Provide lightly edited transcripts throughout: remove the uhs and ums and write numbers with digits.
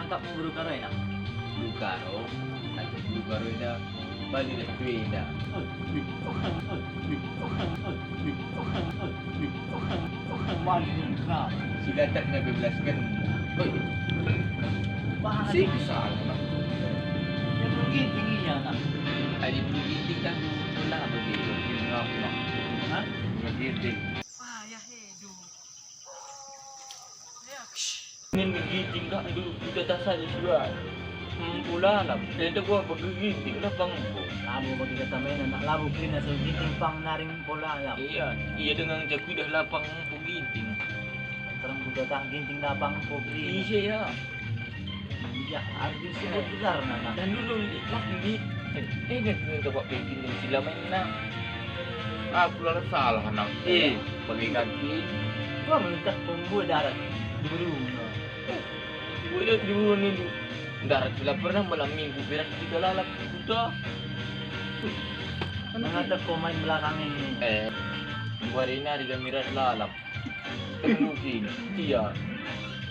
tak mau berukara ya? Lukaro, lagi Lukaro dah, balik dah duit dah. Sila tak nak bebelaskan. Siksa lah. Yang mungkin tingginya nak. Ada begitu kan? Pernah begitu. Ngapa? Ha? Begitu. Wah, ya hedu. Ya. Ingin begitu kan dulu kita tak saja surat. Pula lah. Dia gua begitu dah bang. Labo bagi kata main nak labo kena segiting pang naring bola ya. Iya, iya dengan jago dah lapang begitu. Terang budak tak ginting lapang pobri. Iya ya. Iya, habis itu besar nak. Dan dulu lagi dia kena buat bikin dan sila main nak. Aku lah salah nak. Bagi kaki. Gua minta pembuat darat dulu. Gua dah dulu ni tu. Darat sila pernah malam minggu berak kita lalap sudah. Mengatap pemain belakang ini. Gua hari ni ada miras lalap. Terlukin. Iya.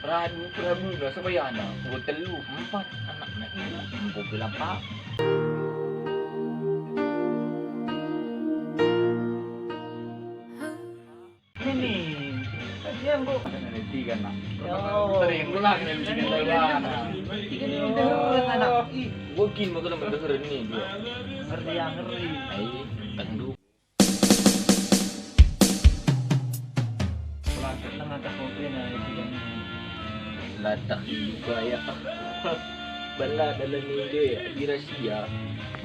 Prabu dah sebayana. Gua telu 4 anak nak ini. Gua bilang pak. Ini yang gua Tiga nak. Oh. Tering ulang ni mesti Taiwan. Tiga ni udah anak. Gua kin mo kalau mendengar ni dia. Ngeri yang ngeri. Ai, tangdu. Pelakon tengah tak mobil na tiga ni. Latak juga ya. Bala dalam ni dia di Rusia.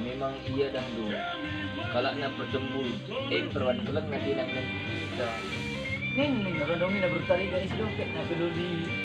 Memang ia dah tu. Kalau nak bertemu, perwan kelang nanti nak kita. Ning, nagandong ni na brutali guys, doket na peduli.